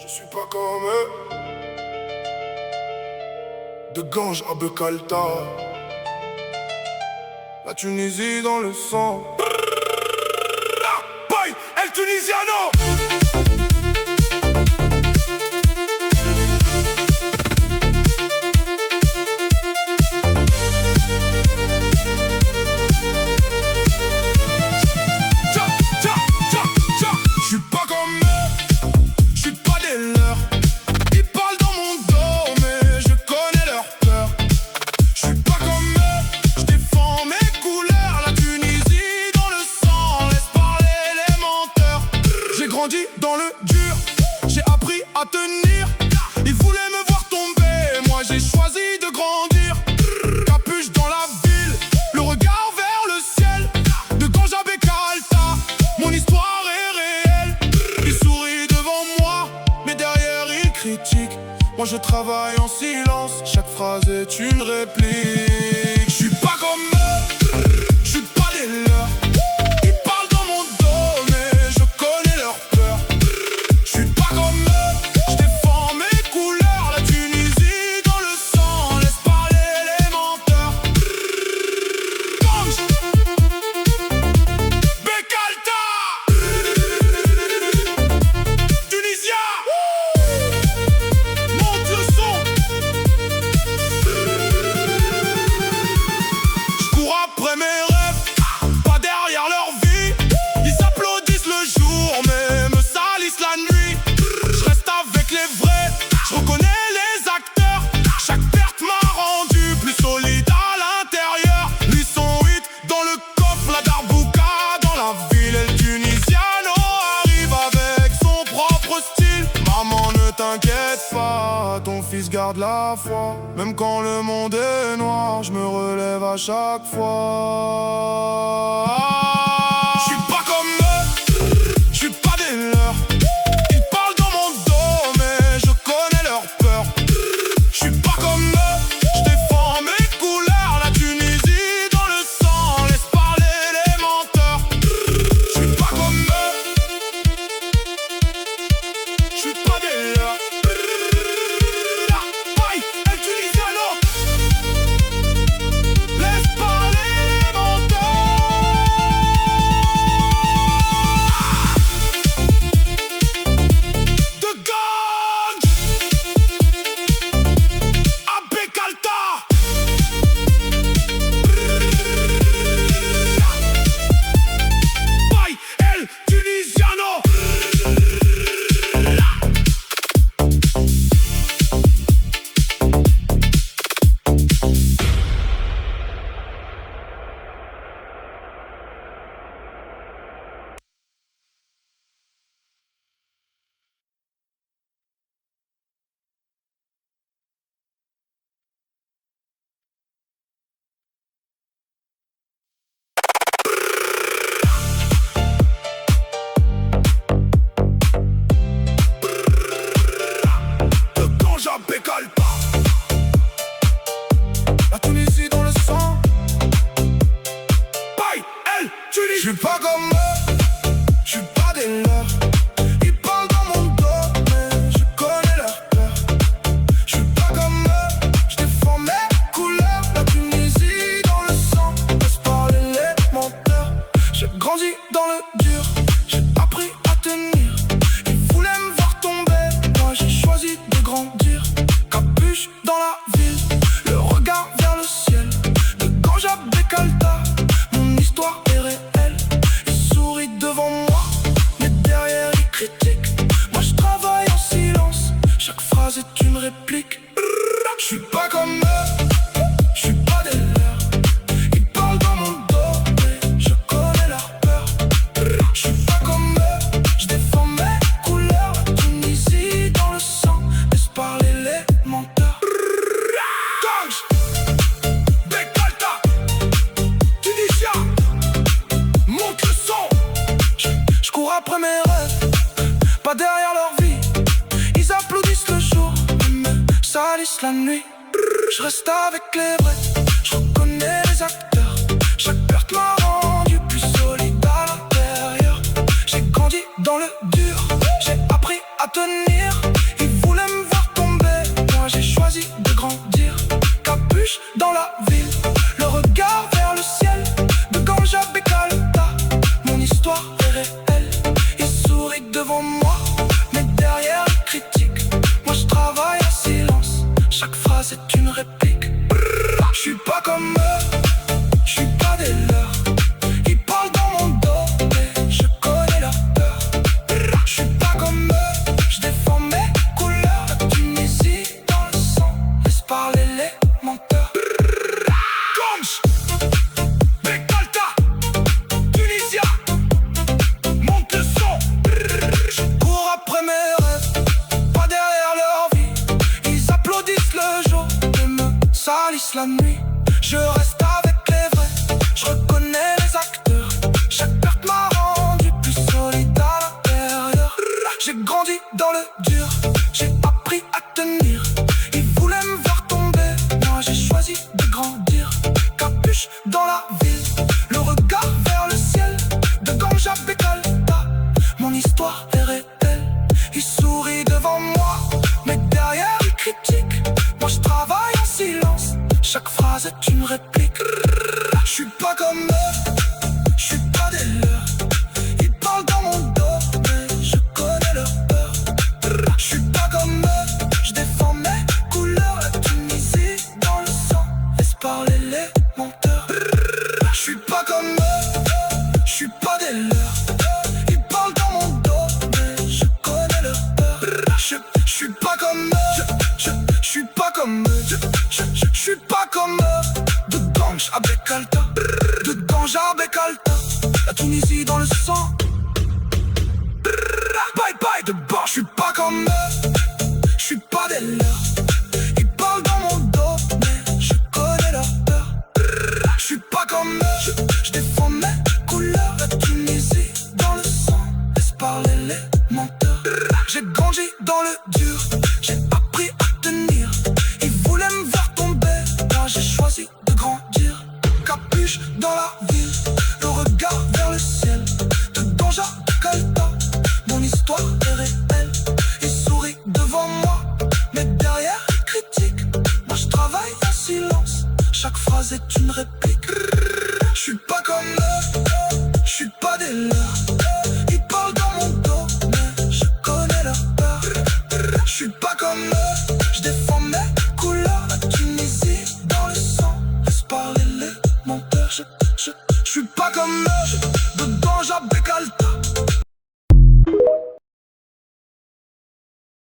Je suis pas comme eux. De Gange à Bekalta, la Tunisie dans le sang. Boy, El Tunisiano. Dans le dur, j'ai appris à tenir. Ils voulaient me voir tomber, moi j'ai choisi de grandir. Capuche dans la ville, le regard vers le ciel. De Gange à Bekalta, mon histoire est réelle. Ils sourient devant moi, mais derrière ils critiquent. Moi je travaille en silence, chaque phrase est une réplique. Je suis pas comme eux, je suis pas des leurs. Après mes rêves, pas derrière leur vie. Ils applaudissent le jour, mais me salissent la nuit. Je reste avec les vrais, je reconnais les acteurs. Chaque perte m'a rendu plus solide à l'intérieur. Lui son hit dans le coffre, la Darbouka dans la ville. El Tunisiano arrive avec son propre style. Maman ne t'inquiète pas, ton fils garde la foi. Même quand le monde est noir, je me relève à chaque fois. Je suis pas comme eux, je suis pas des leurs. Ils parlent dans mon dos, mais je connais leur peur. Je suis pas comme eux, je défends mes couleurs. La Tunisie dans le sang, laisse parler les menteurs. Je suis pas comme eux, je suis pas des leurs. Bekalta, la Tunisie dans le sang. Boy, El Tunisiano. Je suis pas comme eux, je suis pas des leurs. Ils parlent dans mon dos, mais je connais leur peur. Je suis pas comme eux, je défends mes couleurs. La Tunisie dans le sang, laisse parler les menteurs. J'ai grandi dans le dur, j'ai appris à tenir. Ils voulaient me voir tomber, moi j'ai choisi de grandir. Capuche dans la ville, le regard vers le ciel. De Gange à Bekalta, mon histoire est réelle. Ils sourient devant moi, mais derrière ils critiquent. Moi je travaille en silence, chaque phrase est une réplique. Je suis pas comme eux, je suis pas des leurs. Ils parlent dans mon dos, mais je connais leur peur. Je suis pas comme eux, je défends mes couleurs. La Tunisie dans le sang, laisse parler les menteurs. Gange, Bekalta, Tunisia, monte le son. Je cours après mes rêves, pas derrière leur vie. Ils applaudissent le jour, mais me salissent la nuit. Je reste avec les vrais, je reconnais les acteurs. Chaque perte m'a rendu plus solide à l'intérieur. J'ai grandi dans le dur, j'ai appris à tenir. J'ai grandi dans le dur, j'ai appris à tenir. Ils voulaient me voir tomber, moi j'ai choisi de grandir. Capuche dans la ville, le regard vers le ciel. De Ganja Bécalta, mon histoire est réelle. Ils sourient devant moi, mais derrière ils critiquent. Moi je travaille en silence, chaque phrase est une réplique. Je suis pas comme eux, je suis pas des leurs. Ils parlent dans mon dos, mais je connais leur peur. Je suis pas comme eux, je défends mes couleurs. La Tunisie dans le sang, laisse parler les menteurs. Je suis pas comme eux, je suis pas des leurs. Ils parlent dans mon dos, mais je connais leur peur. Je suis pas comme eux, je suis pas comme eux. Je suis pas comme eux. De Ganja Bécalta, de Ganja Bécalta, la Tunisie dans le sang. Bye bye de bord, je suis pas comme eux, je suis pas des leurs. Ils parlent dans mon dos, mais je connais leur peur. Je suis pas comme eux, je défends mes couleurs. La Tunisie dans le sang, laisse parler les menteurs. J'ai grandi dans le dur, j'ai